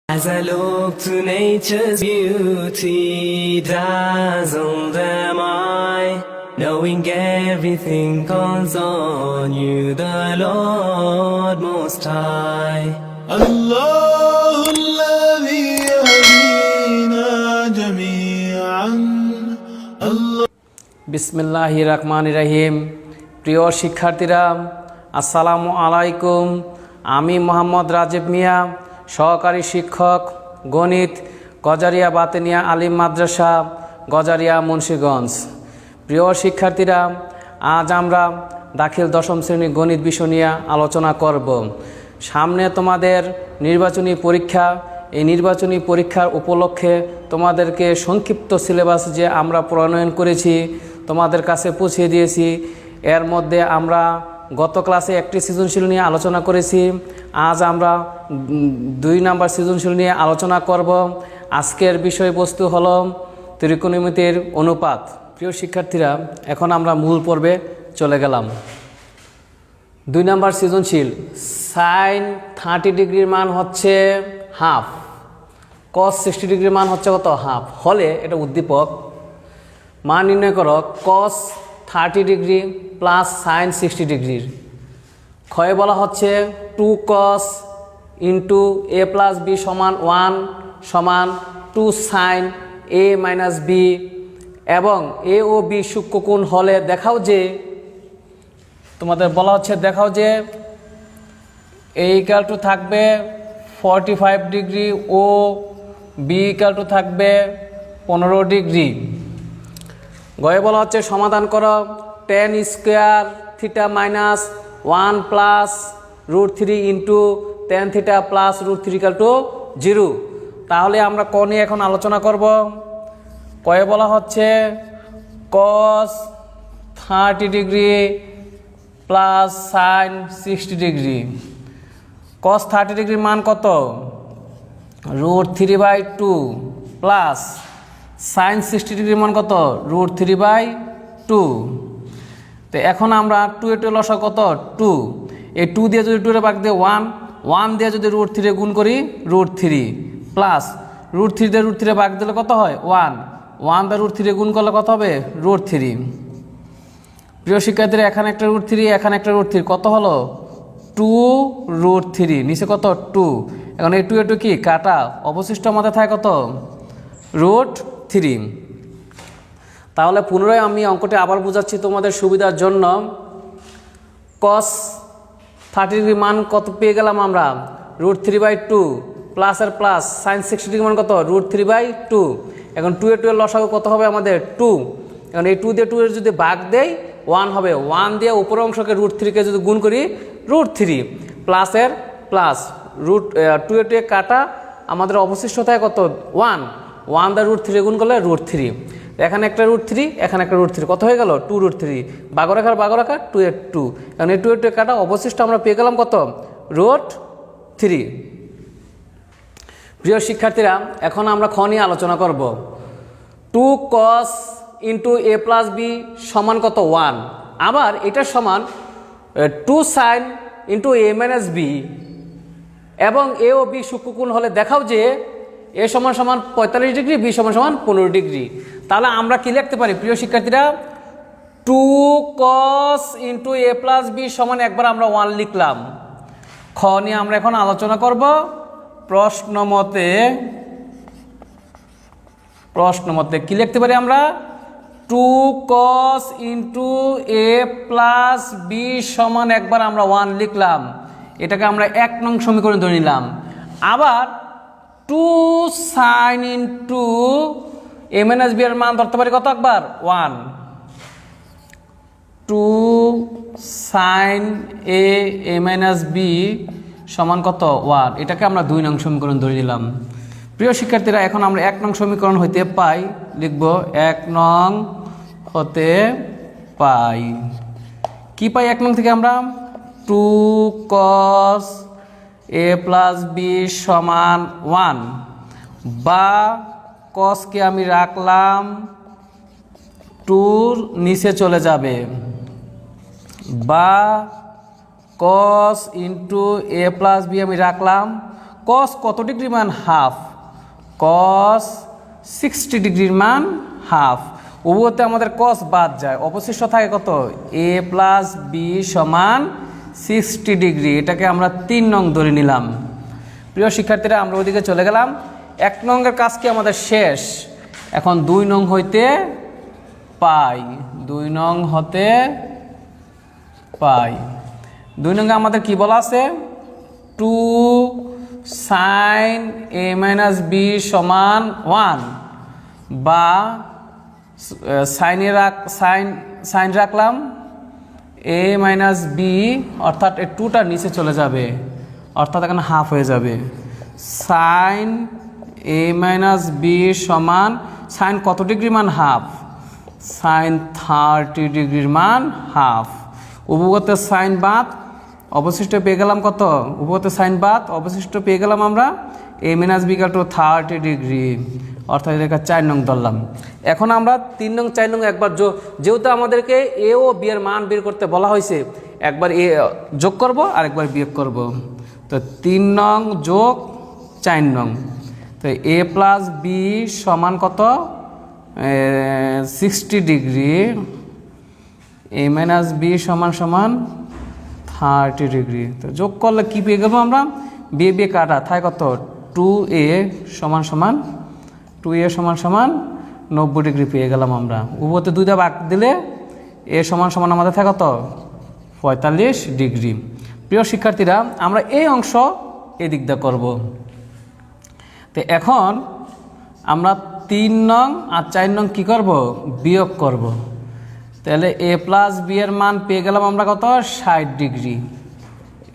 As I look to nature's beauty, dazzled am I, knowing everything calls on you, the Lord Most High. الله الذي يهدينا جميعا الله বিসমিল্লাহির রহমানির রহিম। প্রিয় শিক্ষার্থীরা, আসসালামু আলাইকুম। আমি মোহাম্মদ রাজীব মিয়া, সহকারী শিক্ষক গণিত, গজারিয়া বাতেনিয়া আলিম মাদ্রাসা, গজারিয়া মুন্সিগঞ্জ। প্রিয় শিক্ষার্থীরা, আজ আমরা দাখিল দশম শ্রেণী গণিত বিষয় নিয়ে আলোচনা করব। সামনে তোমাদের নির্বাচনী পরীক্ষা। এই নির্বাচনী পরীক্ষার উপলক্ষে তোমাদেরকে সংক্ষিপ্ত সিলেবাস যে আমরা প্রণয়ন করেছি তোমাদের কাছে পৌঁছে দিয়েছি। এর মধ্যে আমরা গত ক্লাসে একটি সৃজনশীল নিয়ে আলোচনা করেছি। আজ আমরা 2 নাম্বার সৃজনশীল নিয়ে আলোচনা করব। আজকের বিষয়বস্তু হলো ত্রিকোণমিতির অনুপাত। প্রিয় শিক্ষার্থীরা, এখন আমরা মূল পর্বে চলে গেলাম। 2 নাম্বার সৃজনশীল, সাইন 30 ডিগ্রির মান হচ্ছে হাফ, কস 60 ডিগ্রির মান হচ্ছে কত? হাফ। হলে এটা উদ্দীপক। মান নির্ণয় করো কস 30 ডিগ্রি প্লাস সাইন 60 ডিগ্রির। ক্ষয়ে বলা হচ্ছে 2 কস ইন্টু এ প্লাস বি সমান 1 সমান 2 সাইন এ মাইনাস বি, এবং এ ও বি সূক্ষ্মকোণ হলে দেখাও যে, তোমাদের বলা হচ্ছে দেখাও যে এ ইকাল টু থাকবে 45 ডিগ্রি ও বি ইকাল টু থাকবে 15 ডিগ্রি। গয়ে বলা হচ্ছে সমাধান করো tan square theta minus 1 plus √3 into tan theta plus √3 equal to 0। তাহলে আমরা ক নিয়ে এখন আলোচনা করব। কয়ে বলা হচ্ছে cos 30 degree plus sign 60 degree. cos 30 ডিগ্রির মান কত? √3/2 প্লাস সাইন 60 ডিগ্রির মান কত? √3/2। তো এখন আমরা 2 এ 2 লসা কত? 2। এই 2 দিয়ে যদি 2 এর ভাগ দিয়ে 1 দিয়ে যদি √3 গুণ করি √3 প্লাস √3 দিয়ে √3 ভাগ দিলে কত হয়? 1 দিয়ে √3 গুণ করলে কত হবে? √3। প্রিয় শিক্ষার্থীরা, এখানে একটা √3, এখানে একটা √3, কত হলো? 2√3, নিচে কত? 2। এখন এই 2 এ 2 কি কাটা, অবশিষ্ট আমাদের থাকে কত? √3। তাহলে পুনরায় আমি অঙ্কটি আবার বোঝাচ্ছি তোমাদের সুবিধার জন্য। cos 30 ডিগ্রি মান কত পেয়ে গেলাম আমরা? √3/2 প্লাস আর প্লাস সাইন 60 ডিগ্রি মান কত? √3/2। এখন 2 এ 2 এর লসাগু কত হবে আমাদের? 2। এখন এই 2 দিয়ে 2 এর যদি ভাগ দেই 1 হবে। 1 দিয়ে উপর অংশকে √3কে যদি গুণ করি √3 প্লাসের প্লাস 2 এ 2 এ কাটা, আমাদের অবশিষ্ট থাকে কত? 1 দিয়ে √3 গুণ করলে √3। এখানে একটা √3, এখানে একটা √3, কত হয়ে গেল? 2√3। বাগরাকার 2 এর 2। এখন এই 2 এর 2 কাটা, অবশিষ্ট আমরা পেয়ে গেলাম কত? √3। প্রিয় শিক্ষার্থীরা, এখন আমরা খ নিয়ে আলোচনা করব। 2 cos ইন্টু এ প্লাস বি সমান কত? 1। আবার এটার সমান 2 সাইন ইন্টু এ মাইনাস বি, এবং এ ও বি সূক্ষ্মকোণ হলে দেখাও যে এ সমান সমান 45 ডিগ্রি, বি সমান সমান 15 ডিগ্রি। তাহলে আমরা কি লিখতে পারি প্রিয় শিক্ষার্থীরা? 2 cos ইন্টু এ প্লাস বি সমান একবার আমরা 1 লিখলাম। খ নিয়ে আমরা এখন আলোচনা করব। প্রশ্ন মতে কি লিখতে পারি আমরা? 2 cos ইন্টু এ প্লাস বি সমান একবার আমরা 1 লিখলাম। এটাকে আমরা 1 নং সমীকরণ ধরে নিলাম। আবার 2 সাইন ইন্টু এ মাইনাস বি এর মান ধরতে পারি কত একবার? 1। 2 সাইন এ মাইনাস বি সমান কত? 1। এটাকে আমরা 2 নং সমীকরণ ধরে নিলাম। প্রিয় শিক্ষার্থীরা, এখন আমরা 1 নং সমীকরণ হইতে পাই লিখব। 1 নং হতে পাই কি পাই? 1 নং থেকে আমরা 2 cos এ প্লাস বি সমান 1, বা কসকে আমি রাখলাম 2 নিচে চলে যাবে, বা cos ইন্টু এ প্লাস বি আমি রাখলাম কস কত ডিগ্রির মান হাফ, কস 60 ডিগ্রির মান হাফ। উভয়তে আমাদের কস বাদ যায়, অবশিষ্ট থাকে কত, a প্লাস বি সমান 60 ডিগ্রি। এটাকে আমরা 3 নং ধরে নিলাম। প্রিয় শিক্ষার্থীরা, আমরা ওইদিকে চলে গেলাম। 1 নংয়ের কাজ কি আমাদের শেষ, এখন 2 নং হইতে পাই, 2 নং হতে পাই। 2 নঙ্গে আমাদের কি বলা আছে, 2 sin a মাইনাস বি সমান 1, বা সাইন রাখলাম a মাইনাস বি, অর্থাৎ এই 2টা নিচে চলে যাবে, অর্থাৎ এখানে হাফ হয়ে যাবে। সাইন a মাইনাস বি সমান, সাইন কত ডিগ্রি মান হাফ, সাইন 30 ডিগ্রির মান হাফ। উভয়তে সাইন বাদ, অবশিষ্ট পেয়ে গেলাম কত, উভয়তে সাইন বাদ, অবশিষ্ট পেয়ে গেলাম আমরা a minus B equal to 30 degree, অর্থাৎ এটা 4 নং ধরলাম। এখন আমরা 3 নং 4 নং একবার যেহেতু আমাদেরকে এ ও বি এর মান বের করতে বলা হয়েছে, একবার এ যোগ করব আর একবার বিয়োগ করব। তো 3 নং যোগ 4 নং, তো এ প্লাস বি সমান কত, 60 ডিগ্রি, এ মাইনাস বি সমান 30 ডিগ্রি। তো যোগ করলে কি পেয়ে গেলাম আমরা, বি বি কাটা থাকে কত, 2a সমান 90 ডিগ্রি পেয়ে গেলাম আমরা। উভয়তে 2টা ভাগ দিলে এ সমান আমাদের থাকে কত, 45 ডিগ্রি। প্রিয় শিক্ষার্থীরা, আমরা এই অংশ এদিক দিয়ে করব। তো এখন আমরা 3 নং আর 4 নং কী করব, বিয়োগ করব। তাহলে এ প্লাস বি এর মান পেয়ে গেলাম আমরা কত, 60 ডিগ্রি,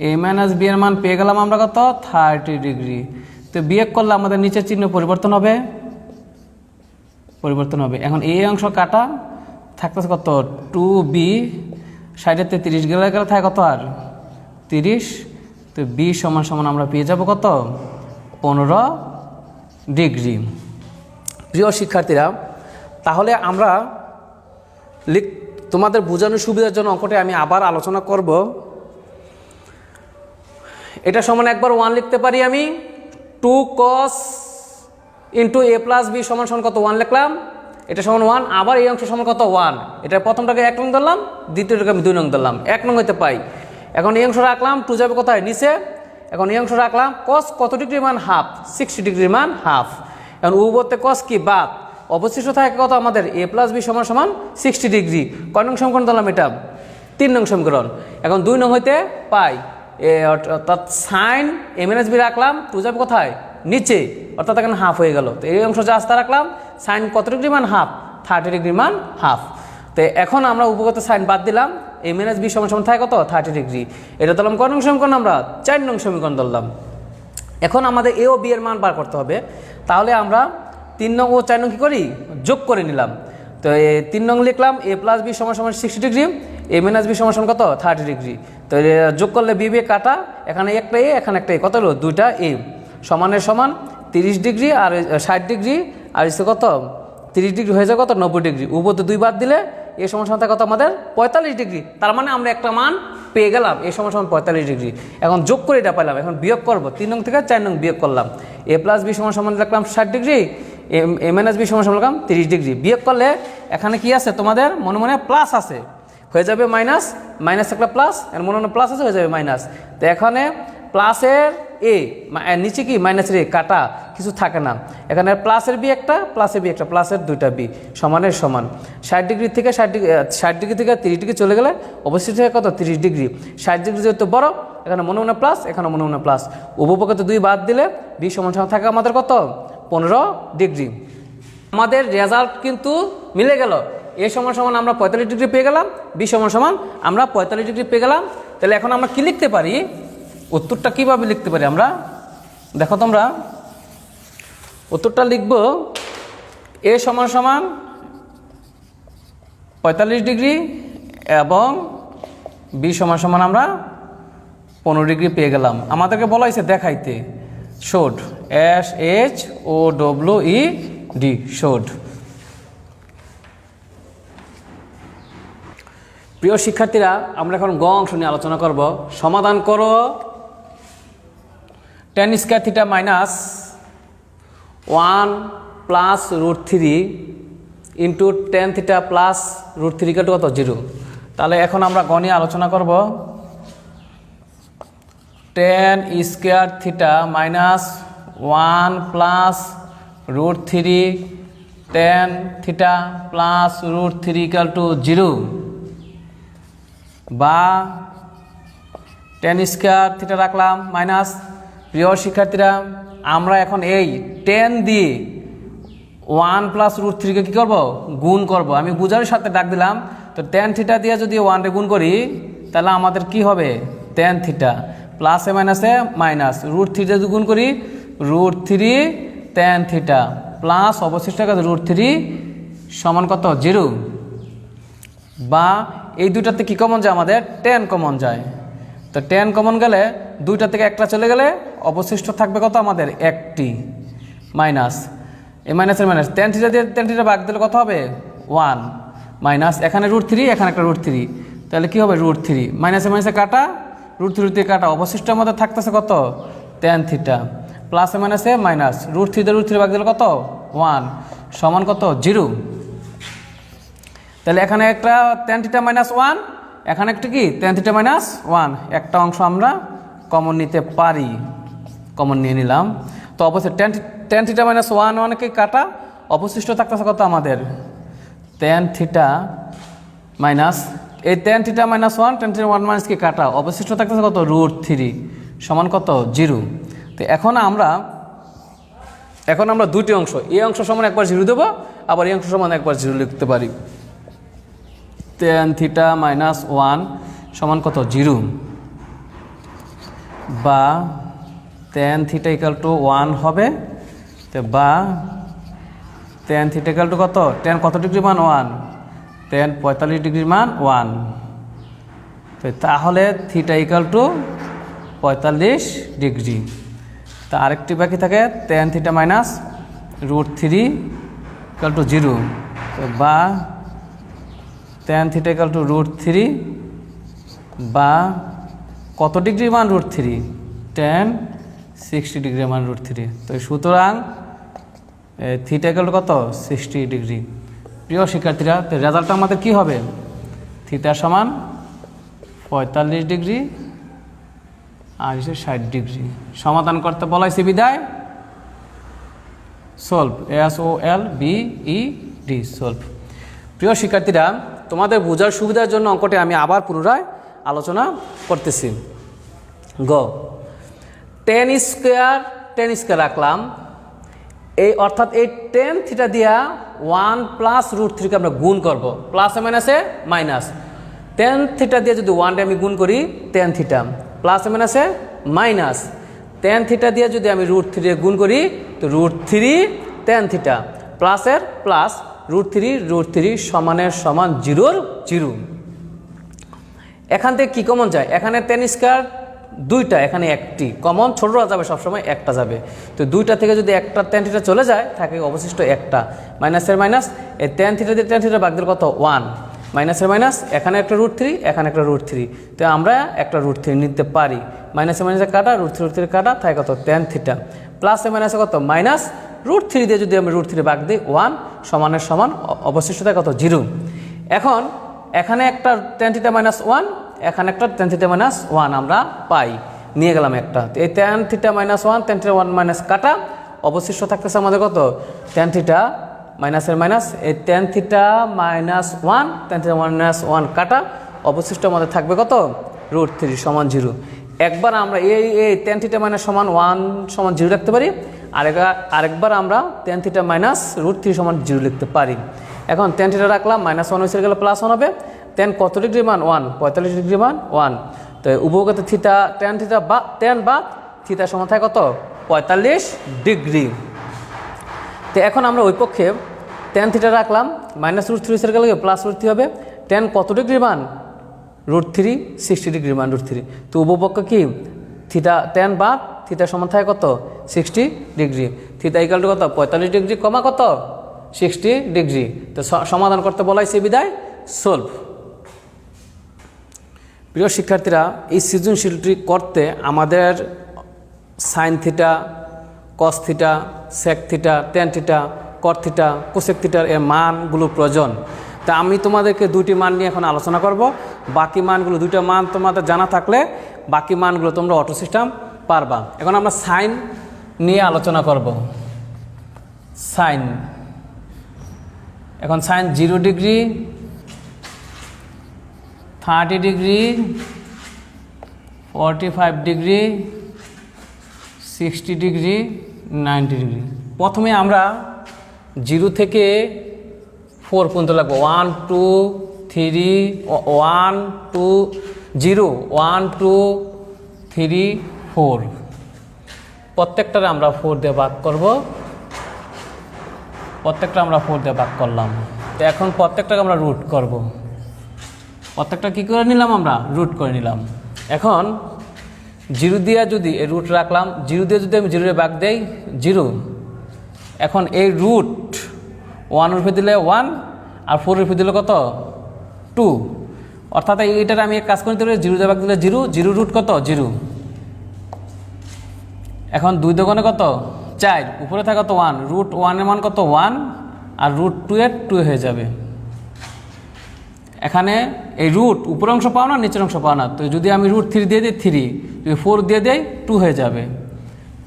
এ মাইনাস বি এর মান পেয়ে গেলাম আমরা কত, 30 ডিগ্রি। তো বিয়োগ করলে আমাদের নিচের চিহ্ন পরিবর্তন হবে। এখন এই অংশ কাটা থাকতেছে কত, 2b, 60-তে 30 গেলে থাকে কত, আর 30। তো বি সমান আমরা পেয়ে যাব কত, 15 ডিগ্রি। প্রিয় শিক্ষার্থীরা, তাহলে আমরা তোমাদের বোঝানোর সুবিধার জন্য অঙ্কটি আমি আবার আলোচনা করব। এটা সমান একবার 1 লিখতে পারি আমি, 2 cos ইন্টু এ প্লাস বি সমান কত, 1 লিখলাম, এটা সমান 1। আবার এই অংশ সমান কত, 1। এটা প্রথমটাকে 1 নং ধরলাম, দ্বিতীয়টাকে আমি 2 নং ধরলাম, 1 নং হইতে পাই। এখন এই অংশ রাখলাম, 2 যাবে কোথায়, নিচে। এখন এই অংশ রাখলাম, cos কত ডিগ্রির মান হাফ, 60 ডিগ্রির মান হাফ। এখন উভয়তে cos কি বাদ, অবশিষ্ট থাকে কত আমাদের, এ প্লাস বি সমান 60 ডিগ্রি। কয় নং সমীকরণ ধরলাম, এটা 3 নং সমীকরণ। এখন 2 নং হইতে পাই, অর্থাৎ সাইন এ মাইনাস বি রাখলাম, 2 যাবে কোথায়, নিচে, অর্থাৎ এখানে হাফ হয়ে গেল। তো এই অংশ যা আস্তা রাখলাম, সাইন কত ডিগ্রি মান হাফ, 30 ডিগ্রি মান হাফ। তো এখন আমরা উপগত সাইন বাদ দিলাম, এ মাইনাস বি সমান থাকে কত, 30 ডিগ্রি। এটা ধরলাম কয় নং সমীকরণ, আমরা 4 নং সমীকরণ ধরলাম। এখন আমাদের এ ও বি এর মান বার করতে হবে। তাহলে আমরা 3 নং ও 4 নং কী করি, যোগ করে নিলাম। তো 3 নং লিখলাম, এ প্লাস বি সমান 60 ডিগ্রি, এ মাইনাস বি সমান কত, 30 ডিগ্রি। তো যোগ করলে বি বি কাটা, এখানে একটা এ, এখানে একটা এ, কত হলো, 2টা এ, সমানের সমান 30 ডিগ্রি আর 60 ডিগ্রি, আর এসে কত, 30 ডিগ্রি হয়ে যায় কত, 90 ডিগ্রি। উপরে 2 বাদ দিলে এ সমান কত আমাদের, 45 ডিগ্রি। তার মানে আমরা একটা মান পেয়ে গেলাম, এ সমান 45 ডিগ্রি। এখন যোগ করে এটা পাইলাম, এখন বিয়োগ করব, 3 নং থেকে 4 নং বিয়োগ করলাম। এ প্লাস বি সমান লিখলাম 60 ডিগ্রি, এ মাইনাস বি সমান লিখলাম 30 ডিগ্রি। বিয়োগ করলে এখানে কি আছে তোমাদের, মনে প্লাস আছে, হয়ে যাবে মাইনাস, মাইনাস একটা প্লাস, এর মনে প্লাস আছে, হয়ে যাবে মাইনাস। তো এখানে প্লাসের এ, নিচে কি মাইনাসের এ, কাটা কিছু থাকে না। এখানে প্লাসের বি একটা, প্লাসের বি একটা, প্লাসের 2টা বি, সমানের সমান। 60 ডিগ্রি থেকে 60 ডিগ্রি থেকে 30 ডিগ্রি চলে গেলে অবশ্যই থেকে কত, 30 ডিগ্রি। 60 ডিগ্রি যেহেতু বড়, এখানে মনে প্লাস, এখানে মনে প্লাস। উভয়পক্ষে 2 বাদ দিলে বি সমান থাকে আমাদের কত, 15 ডিগ্রি। আমাদের রেজাল্ট কিন্তু মিলে গেল। এ সমান আমরা 45 ডিগ্রি পেয়ে গেলাম, বি সমান আমরা 45 ডিগ্রি পেয়ে গেলাম। তাহলে এখন আমরা কি লিখতে পারি, উত্তরটা কিভাবে লিখতে পারি আমরা, দেখো তোমরা, উত্তরটা লিখব, এ সমান 45 ডিগ্রি এবং বি সমান আমরা 15 ডিগ্রি পেয়ে গেলাম। আমাদেরকে বলা হয়েছে দেখাইতে, শোড, SHOWED, শোড। প্রিয় শিক্ষার্থীরা, আমরা এখন গ অংশ নিয়ে আলোচনা করব। সমাধান করো tan square theta minus 1 plus root three into tan theta plus root three equal to কত 0। তাহলে এখন আমরা গণিয়ে আলোচনা করব tan square theta minus 1 plus root three tan theta plus root three equal to 0 বা টেন স্কোয়ার থিটা রাখলাম minus. প্রিয় শিক্ষার্থীরা, আমরা এখন এই 10 দিয়ে 1 প্লাস রুট থ্রিকে কী করবো? গুণ করব। আমি বুঝার সাথে ডাক দিলাম। তো টেন থিটা দিয়ে যদি 1 গুণ করি তাহলে আমাদের কি হবে? টেন থিটা প্লাসে মাইনাসে মাইনাস রুট থ্রি যদি গুণ করি root three tan theta plus অবশিষ্ট রুট থ্রি সমান কত 0 বা এই দুইটাতে কি কমন যায়? আমাদের 10 কমন যায়। তো 10 কমন গেলে দুইটা থেকে একটা চলে গেলে অবশিষ্ট থাকবে কত? আমাদের একটি মাইনাস এই মাইনাসের মাইনাস টেন থিটা দিয়ে টেন থিটা ভাগ দিলে কত হবে? 1 মাইনাস এখানে রুট থ্রি এখানে একটা রুট থ্রি, তাহলে কি হবে? রুট থ্রি মাইনাসে মাইনাসে কাটা রুট থ্রি দিয়ে কাটা অবশিষ্টের মধ্যে থাকতেছে কত? টেন থিটা প্লাসে মাইনাসে মাইনাস রুট থ্রি দিয়ে রুট থ্রি ভাগ দিলে কত? 1 সমান কত? 0। তাহলে এখানে একটা টেন থিটা মাইনাস 1, এখানে একটা কি টেন থিটা মাইনাস 1, একটা অংশ আমরা কমন নিতে পারি, কমন নিয়ে নিলাম। তো অবশ্যই টেন থিটা মাইনাস 1কে কাটা অবশিষ্ট থাকতেছে কত? আমাদের টেন থিটা মাইনাস এই ten theta minus 1 tan theta 1 মাইনাসকে কাটা অবশিষ্ট থাকতেছে কত? রুট থ্রি সমান কত? 0। তো এখন আমরা দুটি অংশ, এই অংশ সমান একবার 0 দেবো, আবার এই অংশ সমান একবার 0 লিখতে পারি। টেন থিটা মাইনাস 1 সমান কত? 0 বা টেন থিটা ইকাল টু 1 হবে। তো বা টেন থিটা ইকাল টু কত? টেন কত ডিগ্রি মান? 1। টেন 45 ডিগ্রি মান 1। তো তাহলে থিটা ইকাল টু 45 ডিগ্রি। তা আরেকটি বাকি থাকে tan theta minus root three equal to 0। তো বা tan theta equal to root three বা কত ডিগ্রি মান? Root three. টেন 60 ডিগ্রি মান রুট থ্রি। তো সুতরাং থিটা ইকাল টু কত? 60 ডিগ্রি। প্রিয় শিক্ষার্থীরা, তো রেজাল্টটা আমাদের কি হবে? থিটা সমান 45 ডিগ্রি আর 60 ডিগ্রি। সমাধান করতে বলাইছি বিদায় সলভ, SOLVED সলভ। প্রিয় শিক্ষার্থীরা, তোমাদের বোঝার সুবিধার জন্য অঙ্কটি আমি আবার পুনরায় আলোচনা করতেছি। টেন স্কোয়ার রাখলাম, এই অর্থাৎ এই টেন থিটা দিয়া 1 প্লাস রুট থ্রিকে আমরা গুণ করব, প্লাসে মাইনাসে মাইনাস। টেন থিটা দিয়ে যদি 1 আমি গুণ করি টেন থিটা প্লাসে মাইনাসে মাইনাস, টেন থিটা দিয়ে যদি আমি রুট থ্রি গুণ করি তো রুট থ্রি টেন থিটা প্লাসের প্লাস রুট থ্রি সমানের সমান 0 0। এখান থেকে কী কমন যায়? এখানে টেন স্কোয়ার দুইটা, এখানে একটি কমন, ছোটরা যাবে সবসময়, একটা যাবে। তো দুইটা থেকে যদি একটা টেন থিটা চলে যায় থাকে অবশিষ্ট একটা, মাইনাসের মাইনাস এই টেন থিটা দিয়ে টেন থিটা ভাগ দিলে কত? 1 মাইনাসের মাইনাস এখানে একটা রুট থ্রি এখানে একটা রুট থ্রি, তো আমরা একটা রুট থ্রি নিতে পারি। মাইনাসে মাইনাসে কাটা রুট থ্রি কাটা থাকে কত? টেন থিটা প্লাসে মাইনাসে কত? মাইনাস রুট থ্রি দিয়ে যদি আমি রুট থ্রি ভাগ দিই 1 সমানের সমান অবশিষ্ট থাকে কত? 0। এখন এখানে একটা টেন থিটা মাইনাস 1 এখানে একটা টেন থিটা মাইনাস 1 আমরা পাই, নিয়ে গেলাম একটা। তো এই ten theta minus 1 tan theta 1 minus কাটা অবশিষ্ট থাকতেছে আমাদের কত? টেন থিটা মাইনাসের মাইনাস এই ten theta minus 1 ten theta minus 1 কাটা অবশিষ্ট আমাদের থাকবে কত? রুট থ্রি সমান 0। একবার আমরা এই টেন থিটা মাইনাস সমান 1 সমান 0 লিখতে পারি, আরেকবার আমরা tan theta minus root three সমান 0 লিখতে পারি। এখন টেন থিটা রাখলাম, মাইনাস 1 হয়েছে গেলে প্লাস 1 হবে। টেন কত ডিগ্রি মান? 1 45 ডিগ্রি মান 1। তো উভয়গত থিটা টেন থিটা বা টেন বা থিটা সমান থাকে কত? 45 ডিগ্রি। তো এখন আমরা ওই পক্ষে টেন থিটা রাখলাম, মাইনাস রুট থ্রি হয়েছে গেলে প্লাস রুট থ্রি হবে। টেন কত ডিগ্রি মান? রুট থ্রি 60 ডিগ্রি মান রুট থ্রি। তো উভয়পক্ষ কি থিটা টেন বা থিটা সমান থাকে কত? 60 ডিগ্রি। থিটা ইকাল টু কত? 45 ডিগ্রি কমা কত? 60 ডিগ্রি। তো সমাধান করতে বলাইছে বিদায় সলভ। প্রিয় শিক্ষার্থীরা, এই সৃজনশীলটি করতে আমাদের sine theta, cos theta, sec theta, tan theta, cot theta, cosec থিটার এর মানগুলো প্রয়োজন। তা আমি তোমাদেরকে দুটি মান নিয়ে এখন আলোচনা করব। বাকি মানগুলো, দুইটা মান তোমাদের জানা থাকলে বাকি মানগুলো তোমরা অটো সিস্টেম পারবা। এখন আমরা সাইন নিয়ে আলোচনা করব। সাইন, এখন sine 0 degree, 30 degree, 45 degree, 60 degree, 90 degree. প্রথমে আমরা 0 থেকে 4 পর্যন্ত লাগবো। 1 2 3 1 2 0 1 2 3 4, প্রত্যেকটারে আমরা 4 দিয়ে ভাগ করব। প্রত্যেকটা আমরা 4 দিয়ে ভাগ করলাম। তো এখন প্রত্যেকটাকে আমরা রুট করব। প্রত্যেকটা কী করে নিলাম? আমরা রুট করে নিলাম। এখন 0 দিয়ে যদি এই রুট রাখলাম, 0 দিয়ে যদি আমি 0 ভাগ দেই 0, এখন এই রুট 1 রুপে দিলে 1 আর 4 রুপে দিলে কত? 2। অর্থাৎ এইটার আমি এক কাজ করে দিলে 0 দিয়ে ভাগ দিলে 0, 0 রুট কত? 0। এখন 2 দোকানে কত? 4, উপরে থাকে কত? 1, রুট 1 এর মান কত? 1, আর রুট 2 এর 2 হয়ে যাবে। এখানে এই রুট উপরের অংশ পাও না, নিচের অংশ পাও না। তো যদি আমি রুট 3 দিয়ে দিই 3, যদি 4 দিয়ে দেই 2 হয়ে যাবে।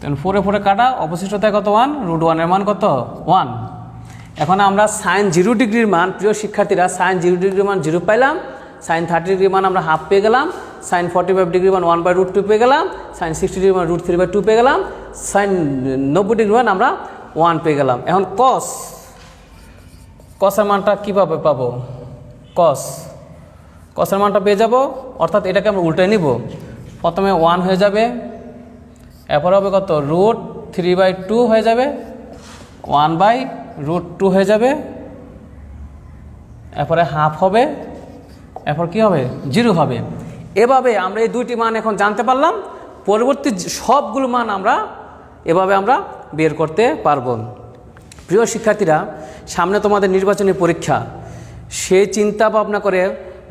তখন 4 এ কাটা, অবশিষ্ট থাকে কত? 1, রুট 1 এর মান কত? 1। এখন আমরা সাইন 0 ডিগ্রির মান, প্রিয় শিক্ষার্থীরা, সাইন 0 ডিগ্রির মান 0 পাইলাম, সাইন 30 ডিগ্রির মান আমরা হাফ পেয়ে গেলাম, সাইন 45 ডিগ্রির মান 1/√2 পেয়ে গেলাম, সাইন 60 ডিগ্রির মান √3/2 পেয়ে গেলাম, সাইন 90 ডিগ্রির মান আমরা 1 পেয়ে গেলাম। এখন কসের মানটা কীভাবে পাবো? কসের মানটা পেয়ে যাব, অর্থাৎ এটাকে আমরা উল্টে নিব। প্রথমে 1 হয়ে যাবে, এরপর হবে কত? √3/2 হয়ে যাবে, 1/√2 হয়ে যাবে, এরপরে হাফ হবে, এরপর কি হবে? 0 হবে। এভাবে আমরা এই দুইটি মান এখন জানতে পারলাম। পরবর্তী সবগুলো মান আমরা এভাবে আমরা বের করতে পারবো। প্রিয় শিক্ষার্থীরা, সামনে তোমাদের নির্বাচনী পরীক্ষা, সেই চিন্তা ভাবনা করে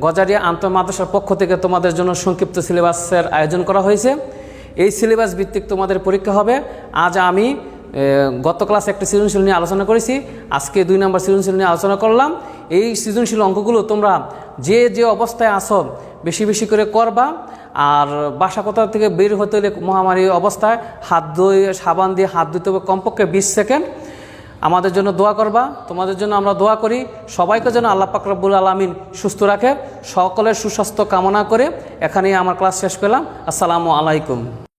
গজারিয়া আন্তঃমাদ্রাসার পক্ষ থেকে তোমাদের জন্য সংক্ষিপ্ত সিলেবাসের আয়োজন করা হয়েছে। এই সিলেবাস ভিত্তিক তোমাদের পরীক্ষা হবে। আজ আমি গত ক্লাসে একটা সৃজনশীল নিয়ে আলোচনা করেছি, আজকে 2 নম্বর সৃজনশীল নিয়ে আলোচনা করলাম। এই সৃজনশীল অঙ্কগুলো তোমরা যে যে অবস্থায় আসো বেশি বেশি করে করবা। আর বাসা কোথা থেকে বের হতে হলে মহামারী অবস্থায় হাত ধুয়ে, সাবান দিয়ে হাত ধুতে হবে কমপক্ষে 20 সেকেন্ড। আমাদের জন্য দোয়া করবা, তোমাদের জন্য আমরা দোয়া করি। সবাইকে যেন আল্লাহ পাক রব্বুল আলামিন সুস্থ রাখে। সকলের সুস্বাস্থ্য কামনা করে এখানেই আমার ক্লাস শেষ করলাম। আসসালামু আলাইকুম।